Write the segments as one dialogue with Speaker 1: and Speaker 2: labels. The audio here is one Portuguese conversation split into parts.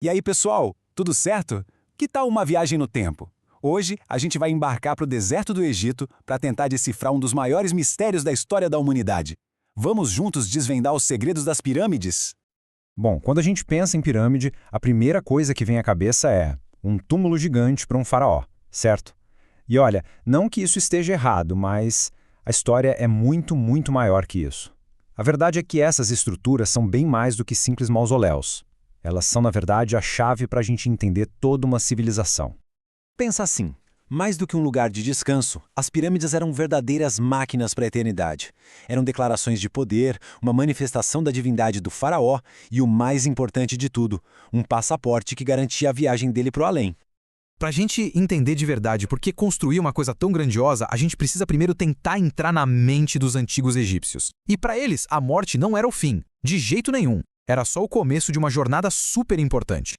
Speaker 1: E aí, pessoal, tudo certo? Que tal uma viagem no tempo? Hoje, a gente vai embarcar para o deserto do Egito para tentar decifrar um dos maiores mistérios da história da humanidade. Vamos juntos desvendar os segredos das pirâmides?
Speaker 2: Bom, quando a gente pensa em pirâmide, a primeira coisa que vem à cabeça é um túmulo gigante para um faraó, certo? E olha, não que isso esteja errado, mas a história é muito, muito maior que isso. A verdade é que essas estruturas são bem mais do que simples mausoléus. Elas são, na verdade, a chave para a gente entender toda uma civilização.
Speaker 1: Pensa assim, mais do que um lugar de descanso, as pirâmides eram verdadeiras máquinas para a eternidade. Eram declarações de poder, uma manifestação da divindade do faraó e, o mais importante de tudo, um passaporte que garantia a viagem dele para o além.
Speaker 3: Para a gente entender de verdade por que construir uma coisa tão grandiosa, a gente precisa primeiro tentar entrar na mente dos antigos egípcios. E para eles, a morte não era o fim, de jeito nenhum. Era só o começo de uma jornada super importante.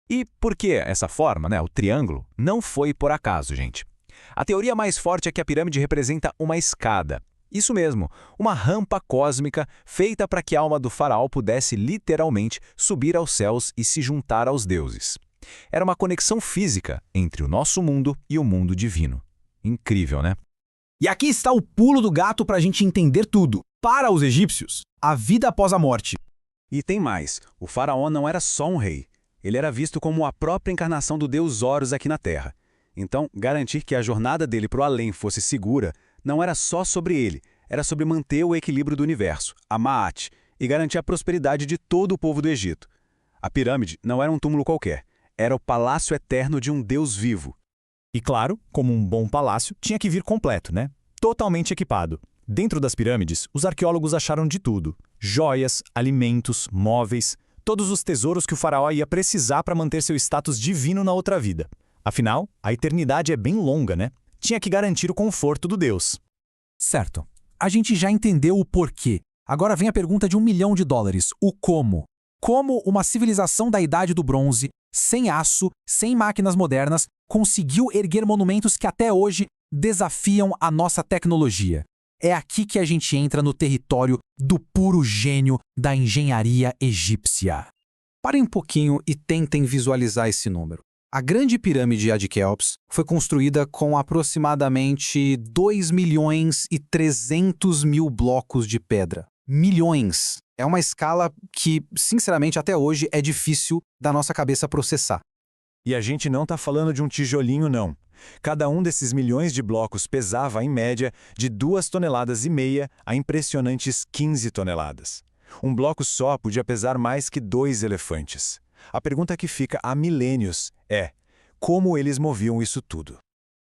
Speaker 4: E por que essa forma, o triângulo, não foi por acaso, gente? A teoria mais forte é que a pirâmide representa uma escada. Isso mesmo, uma rampa cósmica feita para que a alma do faraó pudesse literalmente subir aos céus e se juntar aos deuses. Era uma conexão física entre o nosso mundo e o mundo divino. Incrível, né?
Speaker 3: E aqui está o pulo do gato para a gente entender tudo. Para os egípcios, a vida após a morte.
Speaker 1: E tem mais, o faraó não era só um rei. Ele era visto como a própria encarnação do deus Horus aqui na Terra. Então, garantir que a jornada dele para o além fosse segura não era só sobre ele, era sobre manter o equilíbrio do universo, a Maat, e garantir a prosperidade de todo o povo do Egito. A pirâmide não era um túmulo qualquer, era o palácio eterno de um deus vivo.
Speaker 5: E claro, como um bom palácio, tinha que vir completo, né? Totalmente equipado. Dentro das pirâmides, os arqueólogos acharam de tudo: joias, alimentos, móveis, todos os tesouros que o faraó ia precisar para manter seu status divino na outra vida. Afinal, a eternidade é bem longa, né? Tinha que garantir o conforto do deus.
Speaker 3: Certo. A gente já entendeu o porquê. Agora vem a pergunta de $1 milhão: o como? Como uma civilização da Idade do Bronze, sem aço, sem máquinas modernas, conseguiu erguer monumentos que até hoje desafiam a nossa tecnologia? É aqui que a gente entra no território do puro gênio da engenharia egípcia. Parem um pouquinho e tentem visualizar esse número. A Grande Pirâmide de Quéops foi construída com aproximadamente 2.300.000 blocos de pedra. Milhões! É uma escala que, sinceramente, até hoje é difícil da nossa cabeça processar.
Speaker 1: E a gente não está falando de um tijolinho, não. Cada um desses milhões de blocos pesava, em média, de 2,5 toneladas a impressionantes 15 toneladas. Um bloco só podia pesar mais que 2 elefantes. A pergunta que fica há milênios é: como eles moviam isso tudo?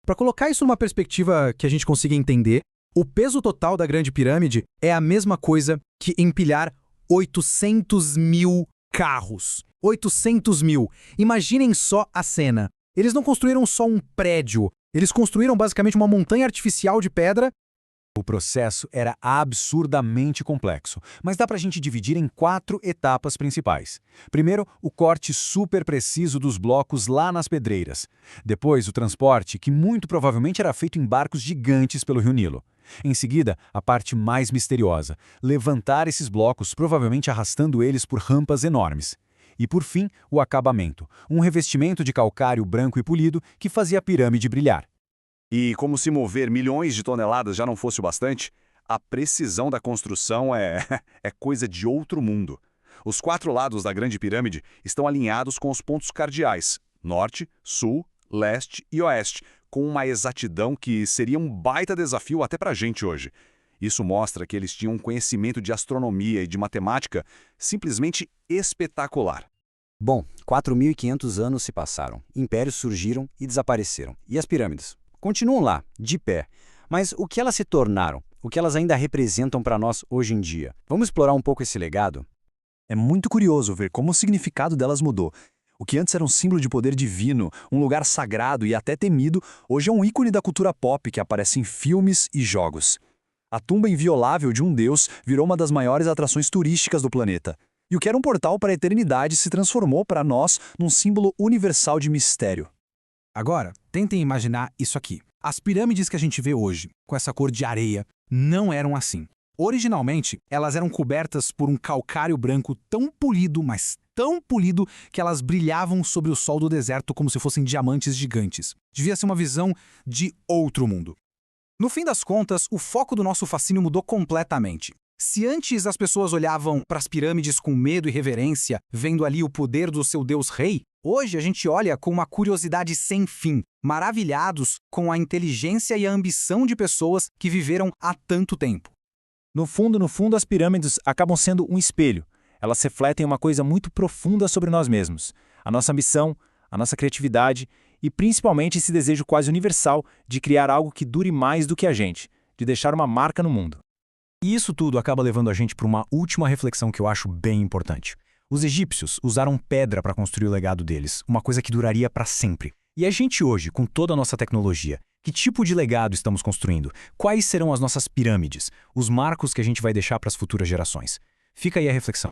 Speaker 3: Para colocar isso numa perspectiva que a gente consiga entender, o peso total da Grande Pirâmide é a mesma coisa que empilhar 800.000 carros. 800.000. Imaginem só a cena. Eles não construíram só um prédio, eles construíram basicamente uma montanha artificial de pedra.
Speaker 1: O processo era absurdamente complexo, mas dá para a gente dividir em 4 etapas principais. Primeiro, o corte super preciso dos blocos lá nas pedreiras. Depois, o transporte, que muito provavelmente era feito em barcos gigantes pelo Rio Nilo. Em seguida, a parte mais misteriosa: levantar esses blocos, provavelmente arrastando eles por rampas enormes. E por fim, o acabamento, um revestimento de calcário branco e polido que fazia a pirâmide brilhar.
Speaker 6: E como se mover milhões de toneladas já não fosse o bastante, a precisão da construção é coisa de outro mundo. Os 4 lados da Grande Pirâmide estão alinhados com os pontos cardeais: norte, sul, leste e oeste, com uma exatidão que seria um baita desafio até para a gente hoje. Isso mostra que eles tinham um conhecimento de astronomia e de matemática simplesmente espetacular.
Speaker 7: Bom, 4.500 anos se passaram, impérios surgiram e desapareceram. E as pirâmides? Continuam lá, de pé. Mas o que elas se tornaram? O que elas ainda representam para nós hoje em dia? Vamos explorar um pouco esse legado?
Speaker 1: É muito curioso ver como o significado delas mudou. O que antes era um símbolo de poder divino, um lugar sagrado e até temido, hoje é um ícone da cultura pop que aparece em filmes e jogos. A tumba inviolável de um deus virou uma das maiores atrações turísticas do planeta. E o que era um portal para a eternidade se transformou para nós num símbolo universal de mistério.
Speaker 3: Agora, tentem imaginar isso aqui. As pirâmides que a gente vê hoje, com essa cor de areia, não eram assim. Originalmente, elas eram cobertas por um calcário branco tão polido, mas tão polido, que elas brilhavam sobre o sol do deserto como se fossem diamantes gigantes. Devia ser uma visão de outro mundo. No fim das contas, o foco do nosso fascínio mudou completamente. Se antes as pessoas olhavam para as pirâmides com medo e reverência, vendo ali o poder do seu deus rei, hoje a gente olha com uma curiosidade sem fim, maravilhados com a inteligência e a ambição de pessoas que viveram há tanto tempo.
Speaker 5: No fundo, as pirâmides acabam sendo um espelho. Elas refletem uma coisa muito profunda sobre nós mesmos. A nossa ambição, a nossa criatividade e principalmente esse desejo quase universal de criar algo que dure mais do que a gente, de deixar uma marca no mundo.
Speaker 1: E isso tudo acaba levando a gente para uma última reflexão que eu acho bem importante. Os egípcios usaram pedra para construir o legado deles, uma coisa que duraria para sempre. E a gente hoje, com toda a nossa tecnologia, que tipo de legado estamos construindo? Quais serão as nossas pirâmides? Os marcos que a gente vai deixar para as futuras gerações? Fica aí a reflexão.